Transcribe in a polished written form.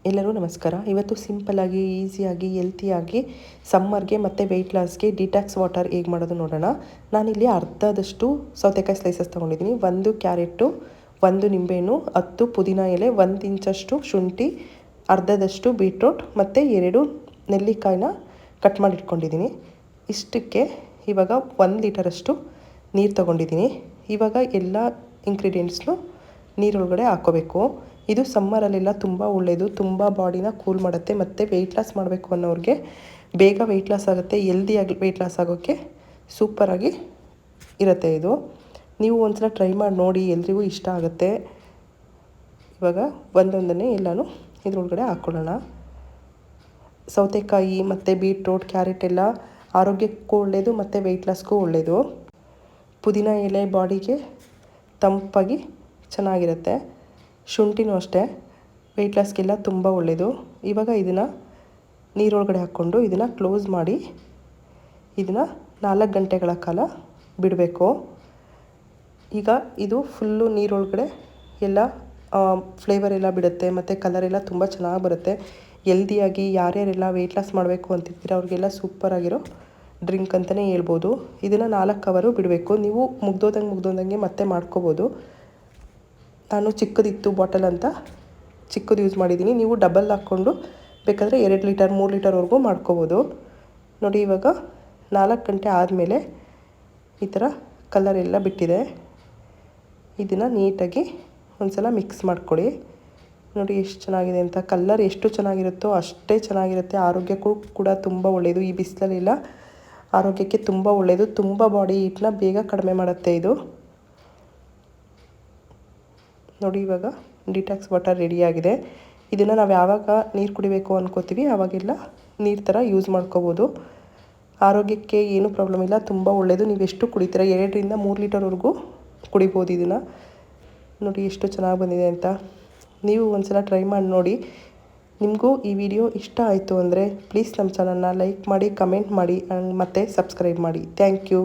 ಎಲ್ಲರೂ ನಮಸ್ಕಾರ. ಇವತ್ತು ಸಿಂಪಲ್ಲಾಗಿ ಈಸಿಯಾಗಿ ಹೆಲ್ತಿಯಾಗಿ ಸಮ್ಮರ್ಗೆ ಮತ್ತು ವೆಯ್ಟ್ ಲಾಸ್ಗೆ ಡಿಟಾಕ್ಸ್ ವಾಟರ್ ಹೇಗೆ ಮಾಡೋದು ನೋಡೋಣ. ನಾನಿಲ್ಲಿ ಅರ್ಧದಷ್ಟು ಸೌತೆಕಾಯಿ ಸ್ಲೈಸಸ್ ತೊಗೊಂಡಿದ್ದೀನಿ, 1 ಕ್ಯಾರೆಟು, 1 ನಿಂಬೆಹಣ್ಣು, 10 ಪುದೀನ ಎಲೆ, 1 ಇಂಚಷ್ಟು ಶುಂಠಿ, ಅರ್ಧದಷ್ಟು ಬೀಟ್ರೂಟ್ ಮತ್ತು 2 ನೆಲ್ಲಿಕಾಯಿನ ಕಟ್ ಮಾಡಿ ಇಟ್ಕೊಂಡಿದ್ದೀನಿ. ಇಷ್ಟಕ್ಕೆ ಇವಾಗ 1 ಲೀಟರಷ್ಟು ನೀರು ತೊಗೊಂಡಿದ್ದೀನಿ. ಇವಾಗ ಎಲ್ಲ ಇಂಗ್ರೀಡಿಯೆಂಟ್ಸ್ನು ನೀರೊಳಗಡೆ ಹಾಕ್ಕೋಬೇಕು. ಇದು ಸಮ್ಮರಲ್ಲೆಲ್ಲ ತುಂಬ ಒಳ್ಳೆಯದು, ತುಂಬ ಬಾಡಿನ ಕೂಲ್ ಮಾಡುತ್ತೆ ಮತ್ತು ವೆಯ್ಟ್ ಲಾಸ್ ಮಾಡಬೇಕು ಅನ್ನೋರಿಗೆ ಬೇಗ ವೆಯ್ಟ್ ಲಾಸ್ ಆಗುತ್ತೆ. ಹೆಲ್ದಿಯಾಗಿ ವೆಯ್ಟ್ ಲಾಸ್ ಆಗೋಕ್ಕೆ ಸೂಪರಾಗಿ ಇರುತ್ತೆ ಇದು. ನೀವು ಒಂದ್ಸಲ ಟ್ರೈ ಮಾಡಿ ನೋಡಿ, ಎಲ್ರಿಗೂ ಇಷ್ಟ ಆಗುತ್ತೆ. ಇವಾಗ ಒಂದೊಂದನ್ನೇ ಎಲ್ಲನೂ ಇದ್ರೊಳಗಡೆ ಹಾಕ್ಕೊಳ್ಳೋಣ. ಸೌತೆಕಾಯಿ ಮತ್ತು ಬೀಟ್ರೂಟ್, ಕ್ಯಾರೆಟ್ ಎಲ್ಲ ಆರೋಗ್ಯಕ್ಕೂ ಒಳ್ಳೆಯದು ಮತ್ತು ವೆಯ್ಟ್ ಲಾಸ್ಗೂ ಒಳ್ಳೆಯದು. ಪುದೀನ ಎಲೆ ಬಾಡಿಗೆ ತಂಪಾಗಿ ಚೆನ್ನಾಗಿರುತ್ತೆ. ಶುಂಠಿನೂ ಅಷ್ಟೇ ವೆಯ್ಟ್ ಲಾಸ್ಗೆಲ್ಲ ತುಂಬ ಒಳ್ಳೆಯದು. ಇವಾಗ ಇದನ್ನು ನೀರೊಳಗಡೆ ಹಾಕ್ಕೊಂಡು ಇದನ್ನು ಕ್ಲೋಸ್ ಮಾಡಿ ಇದನ್ನು 4 ಗಂಟೆಗಳ ಕಾಲ ಬಿಡಬೇಕು. ಈಗ ಇದು ಫುಲ್ಲು ನೀರೊಳಗಡೆ ಎಲ್ಲ ಫ್ಲೇವರ್ ಎಲ್ಲ ಬಿಡುತ್ತೆ ಮತ್ತು ಕಲರೆಲ್ಲ ತುಂಬ ಚೆನ್ನಾಗಿ ಬರುತ್ತೆ. ಹೆಲ್ದಿಯಾಗಿ ಯಾರ್ಯಾರೆಲ್ಲ ವೆಯ್ಟ್ ಲಾಸ್ ಮಾಡಬೇಕು ಅಂತಿರ್ತೀರ ಅವ್ರಿಗೆಲ್ಲ ಸೂಪರಾಗಿರೋ ಡ್ರಿಂಕ್ ಅಂತಲೇ ಹೇಳ್ಬೋದು. ಇದನ್ನು 4 ಅವರು ಬಿಡಬೇಕು. ನೀವು ಮುಗ್ದೋದಂಗೆ ಮತ್ತೆ ಮಾಡ್ಕೋಬೋದು. ನಾನು ಚಿಕ್ಕದಿತ್ತು ಬಾಟಲ್ ಅಂತ ಚಿಕ್ಕದು ಯೂಸ್ ಮಾಡಿದ್ದೀನಿ. ನೀವು ಡಬಲ್ ಹಾಕ್ಕೊಂಡು ಬೇಕಾದರೆ 2 ಲೀಟರ್ 3 ಲೀಟರ್ವರೆಗೂ ಮಾಡ್ಕೋಬೋದು. ನೋಡಿ, ಇವಾಗ 4 ಗಂಟೆ ಆದಮೇಲೆ ಈ ಥರ ಕಲರ್ ಎಲ್ಲ ಬಿಟ್ಟಿದೆ. ಇದನ್ನು ನೀಟಾಗಿ ಒಂದು ಸಲ ಮಿಕ್ಸ್ ಮಾಡ್ಕೊಳ್ಳಿ. ನೋಡಿ ಎಷ್ಟು ಚೆನ್ನಾಗಿದೆ ಅಂತ. ಕಲರ್ ಎಷ್ಟು ಚೆನ್ನಾಗಿರುತ್ತೋ ಅಷ್ಟೇ ಚೆನ್ನಾಗಿರುತ್ತೆ. ಆರೋಗ್ಯಕ್ಕೂ ಕೂಡ ತುಂಬ ಒಳ್ಳೆಯದು. ಈ ಬಿಸಿಲಲ್ಲೆಲ್ಲ ಆರೋಗ್ಯಕ್ಕೆ ತುಂಬ ಒಳ್ಳೆಯದು. ತುಂಬ ಬಾಡಿ ಹೀಟ್ನ ಬೇಗ ಕಡಿಮೆ ಮಾಡುತ್ತೆ ಇದು. ನೋಡಿ, ಇವಾಗ ಡಿಟಾಕ್ಸ್ ವಾಟರ್ ರೆಡಿಯಾಗಿದೆ. ಇದನ್ನು ನಾವು ಯಾವಾಗ ನೀರು ಕುಡಿಬೇಕು ಅಂದ್ಕೋತೀವಿ ಆವಾಗೆಲ್ಲ ನೀರು ಥರ ಯೂಸ್ ಮಾಡ್ಕೋಬೋದು. ಆರೋಗ್ಯಕ್ಕೆ ಏನೂ ಪ್ರಾಬ್ಲಮ್ ಇಲ್ಲ, ತುಂಬ ಒಳ್ಳೆಯದು. ನೀವು ಎಷ್ಟು ಕುಡಿತೀರ 2 ರಿಂದ 3 ಲೀಟರ್ವರೆಗೂ ಕುಡಿಬೋದು ಇದನ್ನು. ನೋಡಿ ಎಷ್ಟು ಚೆನ್ನಾಗಿ ಬಂದಿದೆ ಅಂತ. ನೀವು ಒಂದ್ಸಲ ಟ್ರೈ ಮಾಡಿ ನೋಡಿ. ನಿಮಗೂ ಈ ವಿಡಿಯೋ ಇಷ್ಟ ಆಯಿತು ಅಂದರೆ ಪ್ಲೀಸ್ ನಮ್ಮ ಚಾನಲ್ನ ಲೈಕ್ ಮಾಡಿ, ಕಮೆಂಟ್ ಮಾಡಿ ಮತ್ತು ಸಬ್ಸ್ಕ್ರೈಬ್ ಮಾಡಿ. Thank you.